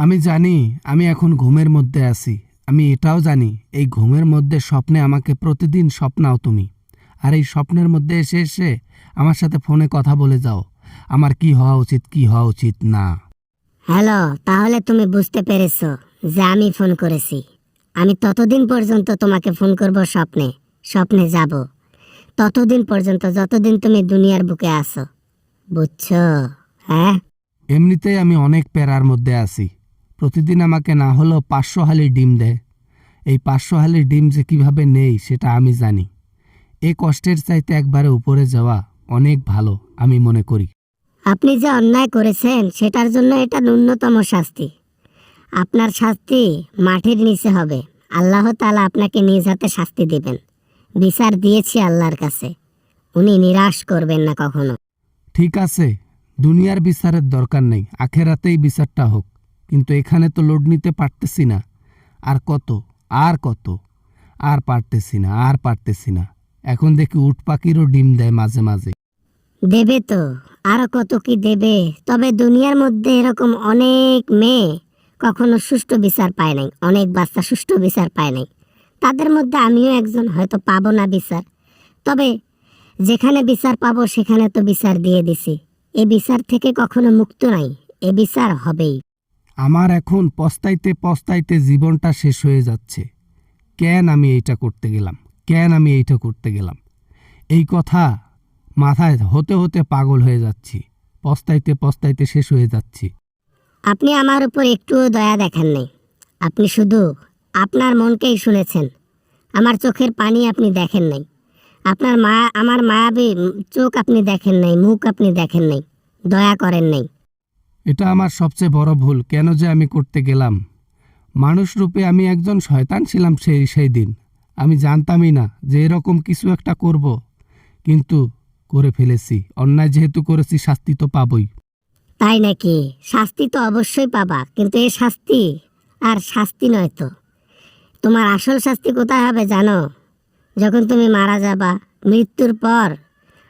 আমি জানি আমি এখন ঘুমের মধ্যে আছি। আমি এটাও জানি এই ঘুমের মধ্যে স্বপ্নে আমাকে প্রতিদিন স্বপ্নাও তুমি। আর এই স্বপ্নের মধ্যে এসে এসে আমার সাথে ফোনে কথা বলে যাও আমার কি হওয়া উচিত কি হওয়া উচিত না। হ্যালো, তাহলে তুমি বুঝতে পেরেছো যে আমি ফোন করেছি। আমি ততদিন পর্যন্ত তোমাকে ফোন করব স্বপ্নে, স্বপ্নে যাব ততদিন পর্যন্ত যতদিন তুমি দুনিয়ার বুকে আসো। বুঝছো? হ্যাঁ। এমনিতেই আমি অনেক প্যারার মধ্যে আছি। প্রতিদিন আমাকে না হলেও 500 হালি ডিম দেয়। এই 500 হালি ডিম যে কিভাবে নেই সেটা আমি জানি। এই কষ্টের চাইতে একবারে উপরে যাওয়া অনেক ভালো আমি মনে করি। আপনি যে অন্যায় করেছেন সেটার জন্য এটা ন্যূনতম শাস্তি। আপনার শাস্তি মাটির নিচে হবে। আল্লাহ তাআলা আপনাকে নিজ হাতে শাস্তি দিবেন। বিচার দিয়েছি আল্লাহর কাছে, উনি নিরাশ করবেন না কখনো। ঠিক আছে, দুনিয়ার বিচারের দরকার নেই, আখেরাতেই বিচারটা হোক। কিন্তু এখানে তো লোড নিতে পারতেছি না। আর কত আর কত আর পারতেছি না আর পারতেছি না। এখন দেখি উট পাখিরও ডিম দেয় মাঝে মাঝে। দেবে তো, আরো কত কি দেবে। তবে দুনিয়ার মধ্যে এরকম অনেক মেয়ে কখনো সুষ্ঠু বিচার পায় নাই, অনেক বাচ্চা সুষ্ঠু বিচার পায় নাই। তাদের মধ্যে আমিও একজন, হয়তো পাবো না বিচার। তবে যেখানে বিচার পাবো সেখানে তো বিচার দিয়ে দিছি। এ বিচার থেকে কখনো মুক্ত নাই, এ বিচার হবেই। আমার এখন পস্তাইতে পস্তাইতে জীবনটা শেষ হয়ে যাচ্ছে। কেন আমি এইটা করতে গেলাম, কেন আমি এইটা করতে গেলাম, এই কথা মাথায় হতে হতে পাগল হয়ে যাচ্ছি। পস্তাইতে পস্তাইতে শেষ হয়ে যাচ্ছি। আপনি আমার উপর একটুও দয়া দেখেন নাই। আপনি শুধু আপনার মনকেই শুনেছেন। আমার চোখের পানি আপনি দেখেন নাই। আপনার আমার মায়াবী চোখ আপনি দেখেন নাই, মুখ আপনি দেখেন নাই, দয়া করেন নাই। এটা আমার সবচেয়ে বড় ভুল। কেন যে আমি করতে গেলাম। মানুষ রূপে আমি একজন শয়তান ছিলাম সেই দিন। আমি জানতামই না যে এরকম কিছু একটা করব, কিন্তু করে ফেলেছি। অন্যায় যেহেতু করেছি শাস্তি তো পাবই। তাই নাকি? শাস্তি তো অবশ্যই পাবা, কিন্তু এই শাস্তি আর শাস্তি নয় তো। তোমার আসল শাস্তি কোথায় হবে জানো? যখন তুমি মারা যাবা, মৃত্যুর পর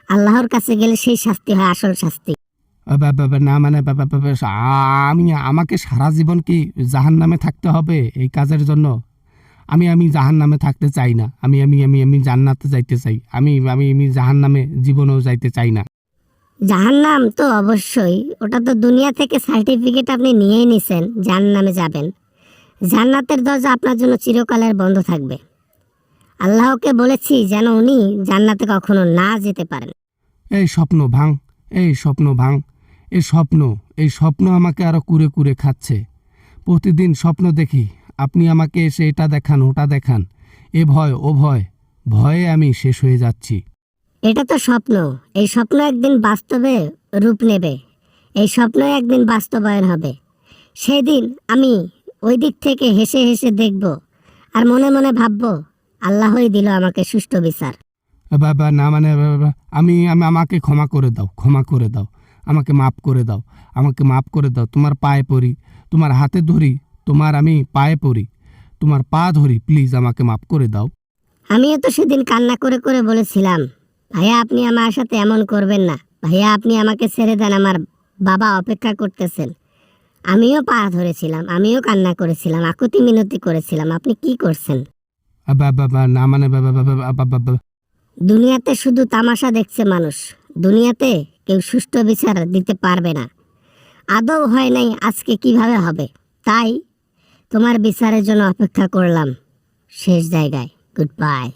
আল্লাহর কাছে গেলে সেই শাস্তি হয় আসল শাস্তি। না মানে আমি আমাকে সারা জীবন কি জাহান্নামে থাকতে হবে এই কাজের জন্য? আমি আমি জাহান্নামে থাকতে চাই না। আমি আমি আমি আমি জান্নাতে যাইতে চাই। আমি আমি আমি জাহান্নামে জীবনেও যাইতে চাই না। জাহান্নাম তো অবশ্যই, ওটা তো দুনিয়া থেকে সার্টিফিকেট আপনি নিয়েই নিছেন, জাহান্নামে যাবেন। জান্নাতের দরজা আপনার জন্য চিরকালের বন্ধ থাকবে। আল্লাহকে বলেছি যেন উনি জান্নাতে কখনো না যেতে পারেন। এই স্বপ্ন ভাঙ, এই স্বপ্ন ভাঙ। এই স্বপ্ন আমাকে আরো কুরে কুরে খাচ্ছে। প্রতিদিন স্বপ্ন দেখি আপনি আমাকে এসে এটা দেখান ওটা দেখান। এ ভয় ও ভয়, ভয়ে আমি শেষ হয়ে যাচ্ছি। এটা তো স্বপ্ন, এই স্বপ্ন একদিন বাস্তবে রূপ নেবে। এই স্বপ্ন একদিন বাস্তবায়ন হবে। সেদিন আমি ওই দিক থেকে হেসে হেসে দেখব, আর মনে মনে ভাববো আল্লাহই দিল আমাকে সুষ্ঠু বিচার। বাবা না মানে আমি আমি আমাকে ক্ষমা করে দাও, ক্ষমা করে দাও, আমাকে মাফ করে দাও, আমাকে মাফ করে দাও। তোমার পায়ে পড়ি, তোমার হাতে ধরি, তোমার আমি পায়ে পড়ি, তোমার পা ধরি, প্লিজ আমাকে মাফ করে দাও। আমিও তো সেদিন কান্না করে করে বলেছিলাম, ভাইয়া আপনি আমার সাথে এমন করবেন না, ভাইয়া আপনি আমাকে ছেড়ে দেন, আমার বাবা অপেক্ষা করতেছেন। আমিও পা ধরেছিলাম, আমিও কান্না করেছিলাম, আকুতি মিনতি করেছিলাম। আপনি কি করছেন? বাবা না মানে দুনিয়াতে শুধু তামাশা দেখছে মানুষ। দুনিয়াতে কেউ সুষ্ঠু বিচার দিতে পারবে না। আদৌ হয় নাই, আজকে কিভাবে হবে? তাই তোমার বিচারের জন্য অপেক্ষা করলাম শেষ জায়গায়। Good bye.